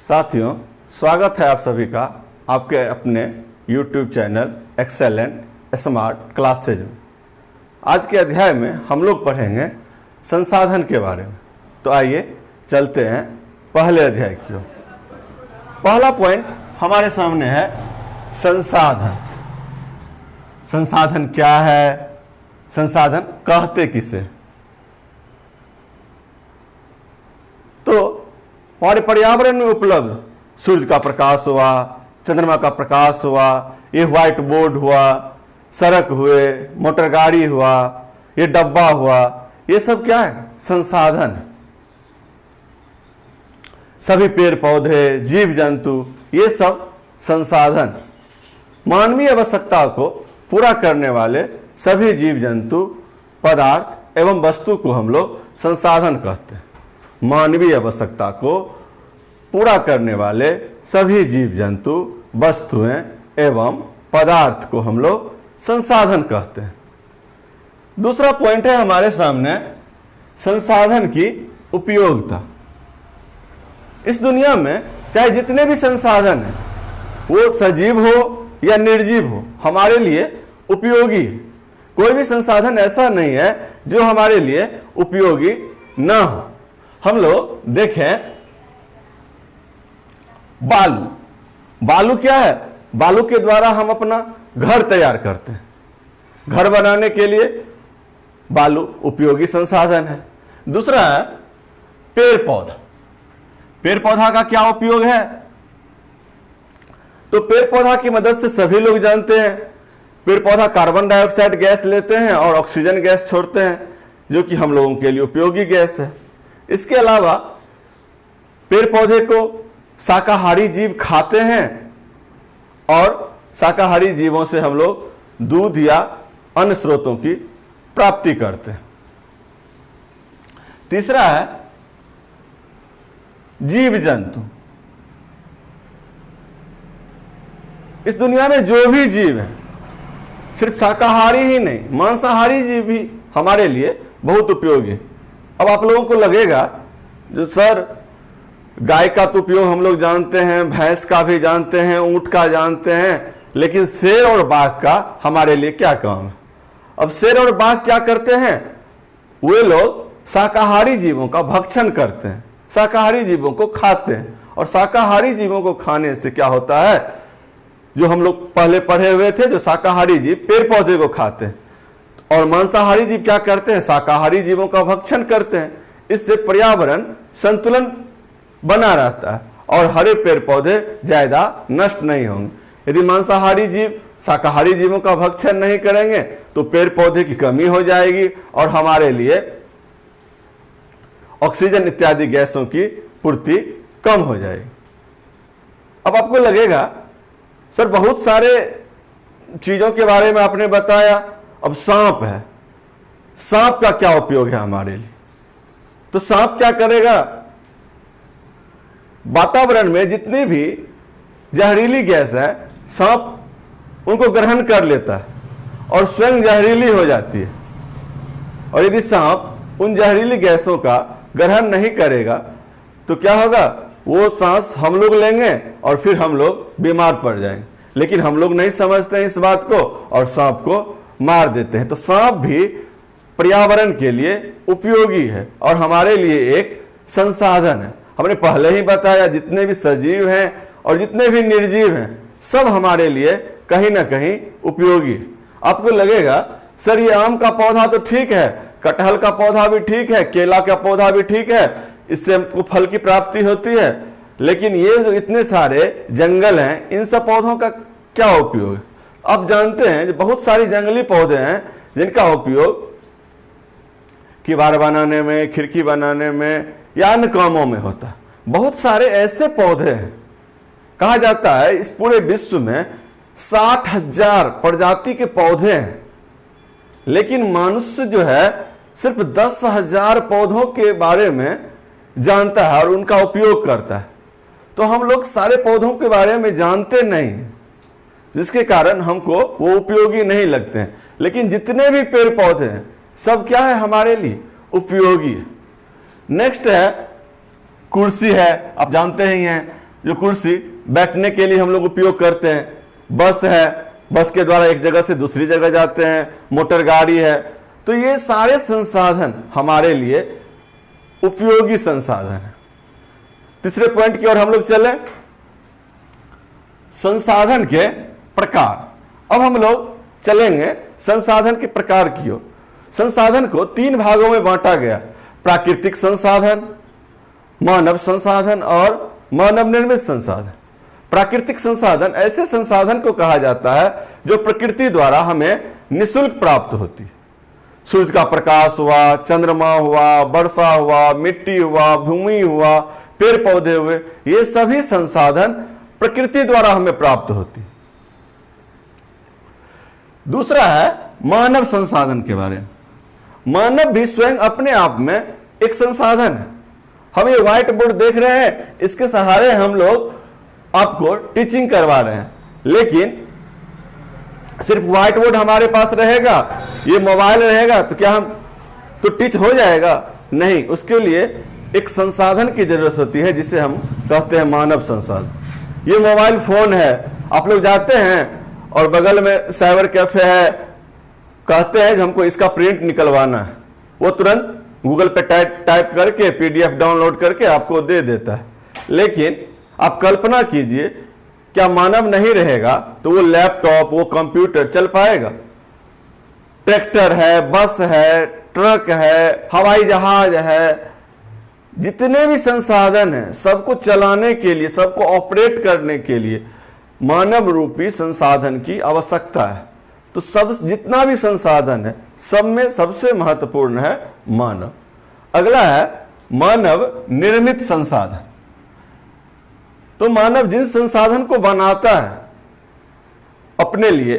साथियों, स्वागत है आप सभी का आपके अपने YouTube channel excellent smart classes में। आज के अध्याय में हम लोग पढ़ेंगे संसाधन के बारे में। तो आइए चलते हैं पहले अध्याय की ओर। पहला पॉइंट हमारे सामने है संसाधन। संसाधन क्या है? संसाधन कहते किसे? तो हमारे पर्यावरण में उपलब्ध सूर्य का प्रकाश हुआ, चंद्रमा का प्रकाश हुआ, ये व्हाइट बोर्ड हुआ, सड़क हुए, मोटर गाड़ी हुआ, ये डब्बा हुआ, ये सब क्या है? संसाधन। सभी पेड़ पौधे, जीव जंतु, ये सब संसाधन। मानवीय आवश्यकता को पूरा करने वाले सभी जीव जंतु, पदार्थ एवं वस्तु को हम लोग संसाधन कहते हैं। मानवीय आवश्यकता को पूरा करने वाले सभी जीव जंतु, वस्तुएं एवं पदार्थ को हम लोग संसाधन कहते हैं। दूसरा पॉइंट है हमारे सामने संसाधन की उपयोगिता। इस दुनिया में चाहे जितने भी संसाधन हैं, वो सजीव हो या निर्जीव हो, हमारे लिए उपयोगी है। कोई भी संसाधन ऐसा नहीं है जो हमारे लिए उपयोगी ना हो। हम लोग देखें बालू क्या है? बालू के द्वारा हम अपना घर तैयार करते हैं। घर बनाने के लिए बालू उपयोगी संसाधन है। दूसरा है पेड़ पौधा। पेड़ पौधा का क्या उपयोग है? तो पेड़ पौधा की मदद से सभी लोग जानते हैं, पेड़ पौधा कार्बन डाइऑक्साइड गैस लेते हैं और ऑक्सीजन गैस छोड़ते हैं, जो कि हम लोगों के लिए उपयोगी गैस है। इसके अलावा पेड़ पौधे को शाकाहारी जीव खाते हैं और शाकाहारी जीवों से हम लोग दूध या अन्य स्रोतों की प्राप्ति करते हैं। तीसरा है जीव जंतु। इस दुनिया में जो भी जीव है, सिर्फ शाकाहारी ही नहीं, मांसाहारी जीव भी हमारे लिए बहुत उपयोगी है। अब आप लोगों को लगेगा जो सर गाय का तो उपयोग हम लोग जानते हैं, भैंस का भी जानते हैं, ऊंट का जानते हैं, लेकिन शेर और बाघ का हमारे लिए क्या काम है? अब शेर और बाघ क्या करते हैं? वे लोग शाकाहारी जीवों का भक्षण करते हैं, शाकाहारी जीवों को खाते हैं। और शाकाहारी जीवों को खाने से क्या होता है? जो हम लोग पहले पढ़े हुए थे, जो शाकाहारी जीव पेड़ पौधे को खाते हैं और मांसाहारी जीव क्या करते हैं? शाकाहारी जीवों का भक्षण करते हैं। इससे पर्यावरण संतुलन बना रहता है और हरे पेड़ पौधे ज्यादा नष्ट नहीं होंगे। यदि मांसाहारी जीव शाकाहारी जीवों का भक्षण नहीं करेंगे तो पेड़ पौधे की कमी हो जाएगी और हमारे लिए ऑक्सीजन इत्यादि गैसों की पूर्ति कम हो जाएगी। अब आपको लगेगा सर बहुत सारे चीजों के बारे में आपने बताया, अब सांप है, सांप का क्या उपयोग है हमारे लिए? तो सांप क्या करेगा? वातावरण में जितनी भी जहरीली गैस है, सांप उनको ग्रहण कर लेता है और स्वयं जहरीली हो जाती है। और यदि सांप उन जहरीली गैसों का ग्रहण नहीं करेगा तो क्या होगा? वो सांस हम लोग लेंगे और फिर हम लोग बीमार पड़ जाएंगे। लेकिन हम लोग नहीं समझते हैं इस बात को और सांप को मार देते हैं। तो सांप भी पर्यावरण के लिए उपयोगी है और हमारे लिए एक संसाधन है। हमने पहले ही बताया जितने भी सजीव हैं और जितने भी निर्जीव हैं, सब हमारे लिए कहीं ना कहीं उपयोगी है। आपको लगेगा सर ये आम का पौधा तो ठीक है, कटहल का पौधा भी ठीक है, केला का पौधा भी ठीक है, इससे हमको फल की प्राप्ति होती है, लेकिन ये जो इतने सारे जंगल हैं, इन सब पौधों का क्या उपयोग है? आप जानते हैं बहुत सारी जंगली पौधे हैं जिनका उपयोग किवाड़ बनाने में, खिड़की बनाने में या अन्य कामों में होता है। बहुत सारे ऐसे पौधे हैं, कहा जाता है इस पूरे विश्व में 60,000 प्रजाति के पौधे हैं, लेकिन मनुष्य जो है सिर्फ 10,000 पौधों के बारे में जानता है और उनका उपयोग करता है। तो हम लोग सारे पौधों के बारे में जानते नहीं, जिसके कारण हमको वो उपयोगी नहीं लगते हैं। लेकिन जितने भी पेड़ पौधे हैं सब क्या है? हमारे लिए उपयोगी है। नेक्स्ट है कुर्सी है। आप जानते ही हैं जो कुर्सी बैठने के लिए हम लोग उपयोग करते हैं, बस है, बस के द्वारा एक जगह से दूसरी जगह जाते हैं, मोटर गाड़ी है, तो ये सारे संसाधन हमारे लिए उपयोगी संसाधन है। तीसरे पॉइंट की ओर हम लोग चले, संसाधन के प्रकार। अब हम लोग चलेंगे संसाधन के प्रकार की ओर। संसाधन को 3 भागों में बांटा गया, प्राकृतिक संसाधन, मानव संसाधन और मानव निर्मित संसाधन। प्राकृतिक संसाधन ऐसे संसाधन को कहा जाता है जो प्रकृति द्वारा हमें निःशुल्क प्राप्त होती है। सूर्य का प्रकाश हुआ, चंद्रमा हुआ, वर्षा हुआ, मिट्टी हुआ, भूमि हुआ, पेड़ पौधे हुए, ये सभी संसाधन प्रकृति द्वारा हमें प्राप्त होती है। दूसरा है मानव संसाधन के बारे में। मानव भी स्वयं अपने आप में एक संसाधन है। हम ये व्हाइट बोर्ड देख रहे हैं, इसके सहारे हम लोग आपको टीचिंग करवा रहे हैं, लेकिन सिर्फ व्हाइट बोर्ड हमारे पास रहेगा, ये मोबाइल रहेगा तो क्या हम तो टीच हो जाएगा? नहीं, उसके लिए एक संसाधन की जरूरत होती है जिसे हम कहते हैं मानव संसाधन। ये मोबाइल फोन है, आप लोग जाते हैं और बगल में साइबर कैफे है, कहते हैं कि हमको इसका प्रिंट निकलवाना है, वो तुरंत गूगल पे टाइप करके PDF डाउनलोड करके आपको दे देता है। लेकिन आप कल्पना कीजिए, क्या मानव नहीं रहेगा तो वो लैपटॉप, वो कंप्यूटर चल पाएगा? ट्रैक्टर है, बस है, ट्रक है, हवाई जहाज है, जितने भी संसाधन हैं सबको चलाने के लिए, सबको ऑपरेट करने के लिए मानव रूपी संसाधन की आवश्यकता है। तो सब जितना भी संसाधन है सब में सबसे महत्वपूर्ण है मानव। अगला है मानव निर्मित संसाधन। तो मानव जिन संसाधन को बनाता है अपने लिए,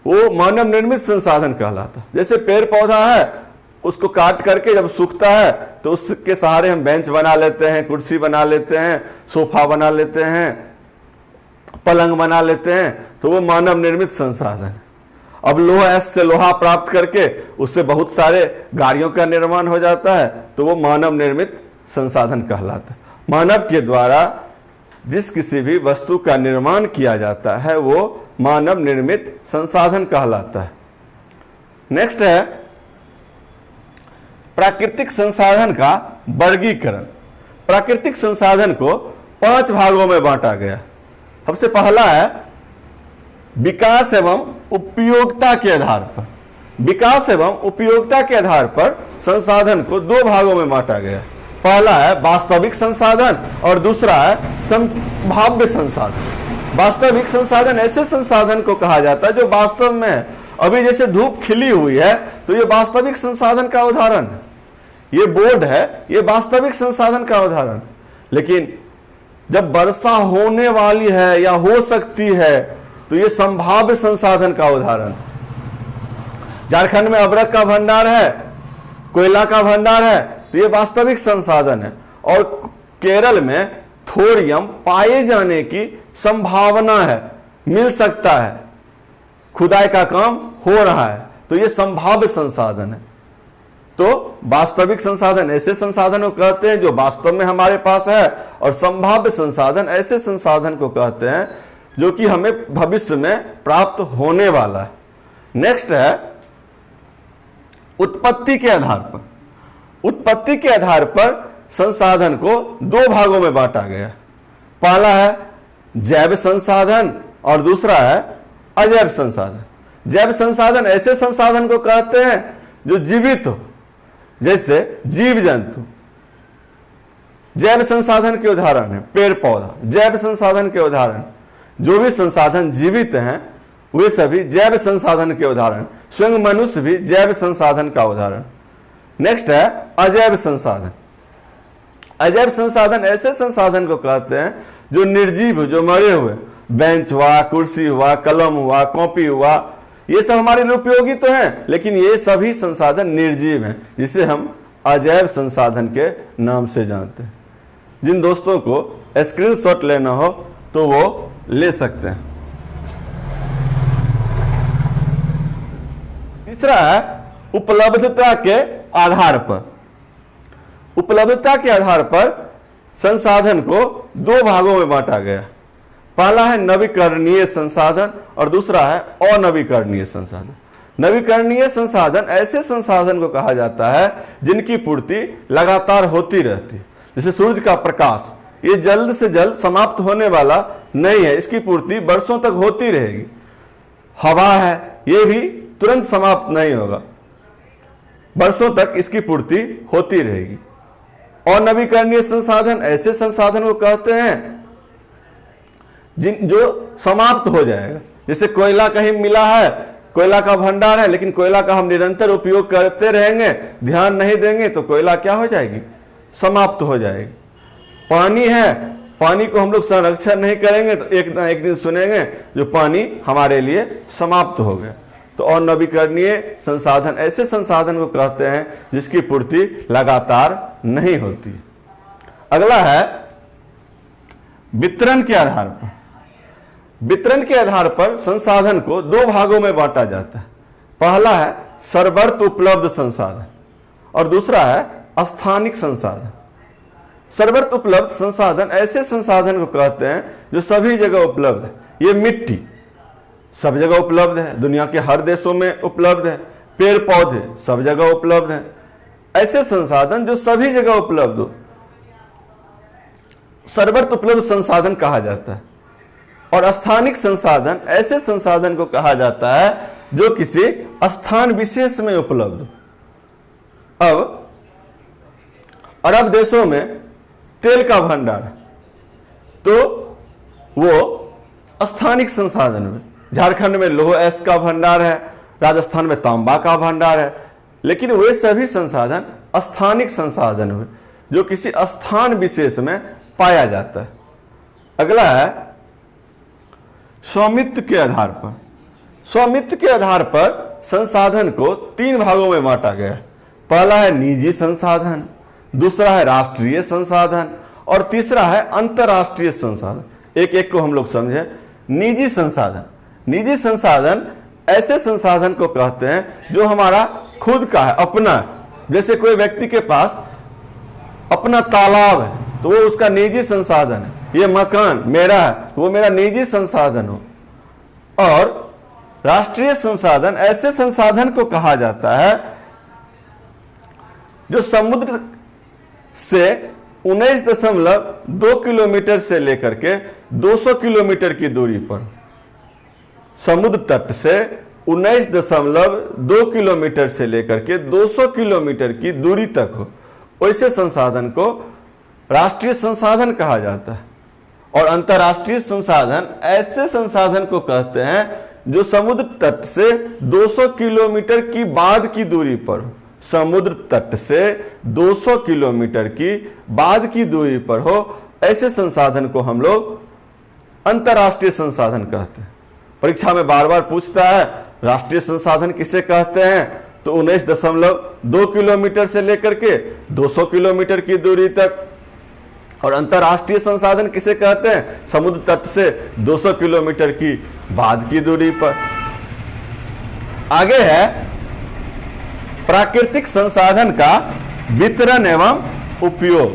वो मानव निर्मित संसाधन कहलाता है। जैसे पेड़ पौधा है, उसको काट करके जब सूखता है तो उसके सहारे हम बेंच बना लेते हैं, कुर्सी बना लेते हैं, सोफा बना लेते हैं, पलंग बना लेते हैं, तो वो मानव निर्मित संसाधन है। अब लोहा से लोहा प्राप्त करके उससे बहुत सारे गाड़ियों का निर्माण हो जाता है, तो वो मानव निर्मित संसाधन कहलाता है। मानव के द्वारा जिस किसी भी वस्तु का निर्माण किया जाता है वो मानव निर्मित संसाधन कहलाता है। नेक्स्ट है प्राकृतिक संसाधन का वर्गीकरण। प्राकृतिक संसाधन को 5 भागों में बांटा गया। सबसे पहला है विकास एवं उपयोगिता के आधार पर। विकास एवं उपयोगिता के आधार पर संसाधन को 2 भागों में बांटा गया। पहला है वास्तविक संसाधन और दूसरा है संभाव्य संसाधन। वास्तविक संसाधन ऐसे संसाधन को कहा जाता है जो वास्तव में है। अभी जैसे धूप खिली हुई है तो ये वास्तविक संसाधन का उदाहरण है। ये बोर्ड है, ये वास्तविक संसाधन का उदाहरण। लेकिन जब वर्षा होने वाली है या हो सकती है तो ये संभाव्य संसाधन का उदाहरण। झारखंड में अबरक का भंडार है, कोयला का भंडार है, तो ये वास्तविक संसाधन है। और केरल में थोरियम पाए जाने की संभावना है, मिल सकता है, खुदाई का काम हो रहा है, तो ये संभाव्य संसाधन है। तो वास्तविक संसाधन ऐसे संसाधनों को कहते हैं जो वास्तव में हमारे पास है, और संभाव्य संसाधन ऐसे संसाधन को कहते हैं जो कि हमें भविष्य में प्राप्त होने वाला है। नेक्स्ट है उत्पत्ति के आधार पर। उत्पत्ति के आधार पर संसाधन को 2 भागों में बांटा गया। पहला है जैव संसाधन और दूसरा है अजैव संसाधन। जैव संसाधन ऐसे संसाधन को कहते हैं जो जीवित हो, जैसे जीव जंतु। जैव संसाधन के उदाहरण है पेड़ पौधा, जैव संसाधन के उदाहरण। जो भी संसाधन जीवित हैं वे सभी जैव संसाधन के उदाहरण। स्वयं मनुष्य भी जैव संसाधन का उदाहरण। नेक्स्ट है अजैव संसाधन। अजैव संसाधन ऐसे संसाधन को कहते हैं जो निर्जीव, जो मरे हुए, बेंच हुआ, कुर्सी हुआ, कलम हुआ, कॉपी हुआ, ये सब हमारे लिए उपयोगी तो हैं, लेकिन ये सभी संसाधन निर्जीव हैं, जिसे हम अजैव संसाधन के नाम से जानते हैं। जिन दोस्तों को स्क्रीनशॉट लेना हो तो वो ले सकते हैं। तीसरा है उपलब्धता के आधार पर। उपलब्धता के आधार पर संसाधन को दो भागों में बांटा गया। पहला है नवीकरणीय संसाधन और दूसरा है अनवीकरणीय संसाधन। नवीकरणीय संसाधन ऐसे संसाधन को कहा जाता है जिनकी पूर्ति लगातार होती रहती है। जैसे सूरज का प्रकाश, ये जल्द से जल्द समाप्त होने वाला नहीं है, इसकी पूर्ति वर्षों तक होती रहेगी। हवा है, ये भी तुरंत समाप्त नहीं होगा, वर्षों तक इसकी पूर्ति होती रहेगी। और नवीकरणीय संसाधन ऐसे संसाधन को कहते हैं जो समाप्त हो जाएगा। जैसे कोयला कहीं मिला है, कोयला का भंडार है, लेकिन कोयला का हम निरंतर उपयोग करते रहेंगे, ध्यान नहीं देंगे तो कोयला क्या हो जाएगी, समाप्त हो जाएगी। पानी है, पानी को हम लोग संरक्षण नहीं करेंगे तो एक ना एक दिन सुनेंगे जो पानी हमारे लिए समाप्त हो गया। तो अनवीकरणीय संसाधन ऐसे संसाधन को कहते हैं जिसकी पूर्ति लगातार नहीं होती। अगला है वितरण के आधार पर। वितरण के आधार पर संसाधन को दो भागों में बांटा जाता है। पहला है सर्वत्र उपलब्ध संसाधन और दूसरा है स्थानिक संसाधन। सर्वत्र उपलब्ध संसाधन ऐसे संसाधन को कहते हैं जो सभी जगह उपलब्ध है। ये मिट्टी सब जगह उपलब्ध है, दुनिया के हर देशों में उपलब्ध है। पेड़ पौधे सब जगह उपलब्ध है। ऐसे संसाधन जो सभी जगह उपलब्ध हो, सर्वत्र उपलब्ध संसाधन कहा जाता है। और स्थानिक संसाधन ऐसे संसाधन को कहा जाता है जो किसी स्थान विशेष में उपलब्ध हो। अब अरब देशों में तेल का भंडार है तो वो स्थानिक संसाधन में, झारखंड में लौह अयस्क का भंडार है, राजस्थान में तांबा का भंडार है, लेकिन वे सभी संसाधन स्थानिक संसाधन हुए जो किसी स्थान विशेष में पाया जाता है। अगला है स्वामित्व के आधार पर। स्वामित्व के आधार पर संसाधन को तीन भागों में बांटा गया है। पहला है निजी संसाधन, दूसरा है राष्ट्रीय संसाधन और तीसरा है अंतर्राष्ट्रीय संसाधन। एक एक को हम लोग समझे। निजी संसाधन, निजी संसाधन ऐसे संसाधन को कहते हैं जो हमारा खुद का है, अपना। जैसे कोई व्यक्ति के पास अपना तालाब है तो वो उसका निजी संसाधन है। ये मकान मेरा है तो वो मेरा निजी संसाधन हो। और राष्ट्रीय संसाधन ऐसे संसाधन को कहा जाता है जो समुद्र से 19.2 किलोमीटर से लेकर के 200 किलोमीटर की दूरी पर, समुद्र तट से 19.2 किलोमीटर से लेकर के 200 किलोमीटर की दूरी तक हो, वैसे संसाधन को राष्ट्रीय संसाधन कहा जाता है। और अंतर्राष्ट्रीय संसाधन ऐसे संसाधन को कहते हैं जो समुद्र तट से 200 किलोमीटर की बाद की दूरी पर हो। समुद्र तट से 200 किलोमीटर की बाद की दूरी पर हो, ऐसे संसाधन को हम लोग अंतर्राष्ट्रीय संसाधन कहते हैं। परीक्षा में बार बार पूछता है राष्ट्रीय संसाधन किसे कहते हैं, तो 19.2 किलोमीटर से लेकर के 200 किलोमीटर की दूरी तक। और अंतर्राष्ट्रीय संसाधन किसे कहते हैं, समुद्र तट से 200 किलोमीटर की बाद की दूरी पर। आगे है प्राकृतिक संसाधन का वितरण एवं उपयोग।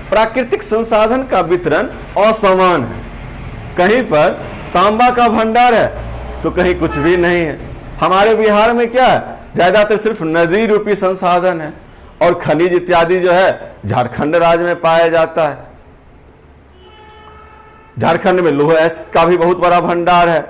प्राकृतिक संसाधन का वितरण असमान है। कहीं पर तांबा का भंडार है तो कहीं कुछ भी नहीं है। हमारे बिहार में क्या है, ज्यादातर सिर्फ नदी रूपी संसाधन है और खनिज इत्यादि जो है झारखंड राज्य में पाया जाता है। झारखंड में लौह अयस्क का भी बहुत बड़ा भंडार है,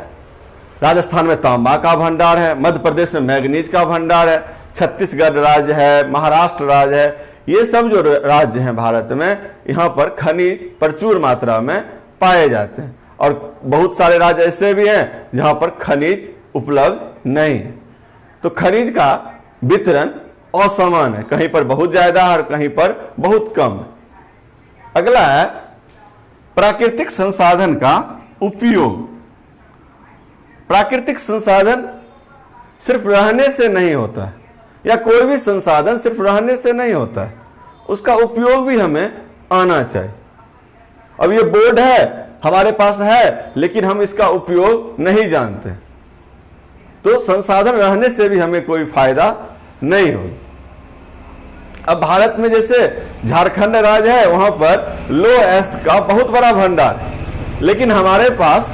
राजस्थान में तांबा का भंडार है, मध्य प्रदेश में मैग्नीज का भंडार है, छत्तीसगढ़ राज्य है, महाराष्ट्र राज्य है। ये सब जो राज्य हैं भारत में, यहाँ पर खनिज प्रचुर मात्रा में पाए जाते हैं। और बहुत सारे राज्य ऐसे भी हैं जहाँ पर खनिज उपलब्ध नहीं है। तो खनिज का वितरण असमान है, कहीं पर बहुत ज्यादा है और कहीं पर बहुत कम है। अगला है प्राकृतिक संसाधन का उपयोग। प्राकृतिक संसाधन सिर्फ रहने से नहीं होता है, या कोई भी संसाधन सिर्फ रहने से नहीं होता है, उसका उपयोग भी हमें आना चाहिए। अब ये बोर्ड है हमारे पास है, लेकिन हम इसका उपयोग नहीं जानते, तो संसाधन रहने से भी हमें कोई फायदा नहीं होगा। अब भारत में जैसे झारखंड राज्य है, वहां पर लौह अयस्क का बहुत बड़ा भंडार है, लेकिन हमारे पास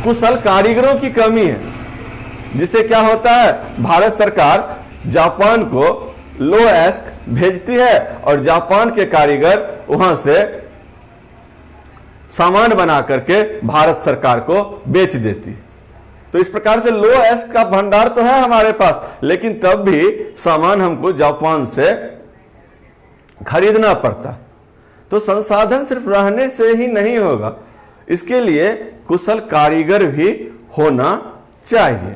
कुशल कारीगरों की कमी है, जिससे क्या होता है, भारत सरकार जापान को लौह अयस्क भेजती है और जापान के कारीगर वहां से सामान बना करके भारत सरकार को बेच देती। तो इस प्रकार से लौह अयस्क का भंडार तो है हमारे पास, लेकिन तब भी सामान हमको जापान से खरीदना पड़ता। तो संसाधन सिर्फ रहने से ही नहीं होगा, इसके लिए कुशल कारीगर भी होना चाहिए।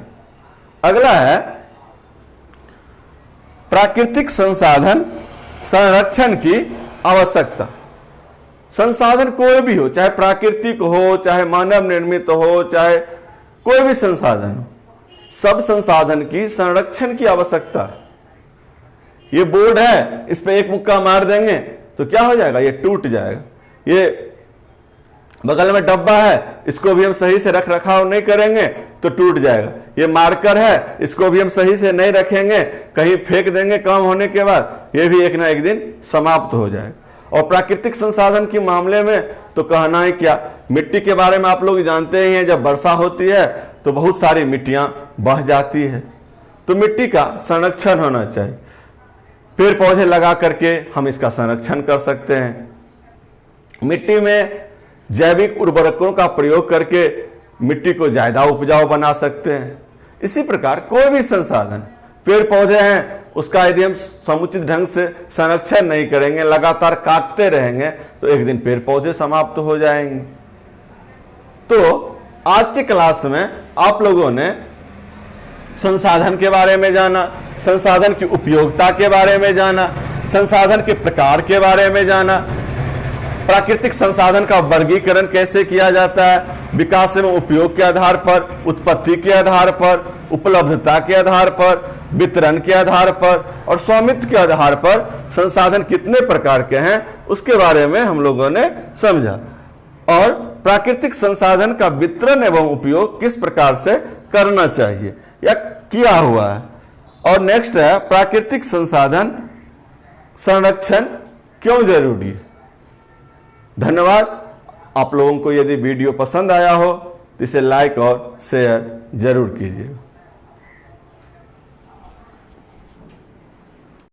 अगला है प्राकृतिक संसाधन संरक्षण की आवश्यकता। संसाधन कोई भी हो, चाहे प्राकृतिक हो, चाहे मानव निर्मित हो, चाहे कोई भी संसाधन हो, सब संसाधन की संरक्षण की आवश्यकता है। ये बोर्ड है, इस पे एक मुक्का मार देंगे तो क्या हो जाएगा, ये टूट जाएगा। ये बगल में डब्बा है, इसको भी हम सही से रख रखाव नहीं करेंगे तो टूट जाएगा। ये मार्कर है, इसको भी हम सही से नहीं रखेंगे, कहीं फेंक देंगे काम होने के बाद, ये भी एक ना एक दिन समाप्त हो जाएगा। और प्राकृतिक संसाधन के मामले में तो कहना ही क्या, मिट्टी के बारे में आप लोग जानते ही हैं, जब वर्षा होती है तो बहुत सारी मिट्टियां बह जाती है, तो मिट्टी का संरक्षण होना चाहिए। पेड़ पौधे लगा करके हम इसका संरक्षण कर सकते हैं। मिट्टी में जैविक उर्वरकों का प्रयोग करके मिट्टी को ज्यादा उपजाऊ बना सकते हैं। इसी प्रकार कोई भी संसाधन, पेड़ पौधे हैं, उसका यदि हम समुचित ढंग से संरक्षण नहीं करेंगे, लगातार काटते रहेंगे, तो एक दिन पेड़ पौधे समाप्त हो जाएंगे। तो आज के क्लास में आप लोगों ने संसाधन के बारे में जाना, संसाधन की उपयोगिता के बारे में जाना, संसाधन के प्रकार के बारे में जाना, प्राकृतिक संसाधन का वर्गीकरण कैसे किया जाता है, विकास एवं उपयोग के आधार पर, उत्पत्ति के आधार पर, उपलब्धता के आधार पर, वितरण के आधार पर और स्वामित्व के आधार पर संसाधन कितने प्रकार के हैं, उसके बारे में हम लोगों ने समझा। और प्राकृतिक संसाधन का वितरण एवं उपयोग किस प्रकार से करना चाहिए या किया हुआ है। और नेक्स्ट है प्राकृतिक संसाधन संरक्षण क्यों जरूरी है। धन्यवाद। आप लोगों को यदि वीडियो पसंद आया हो तो इसे लाइक और शेयर जरूर कीजिए।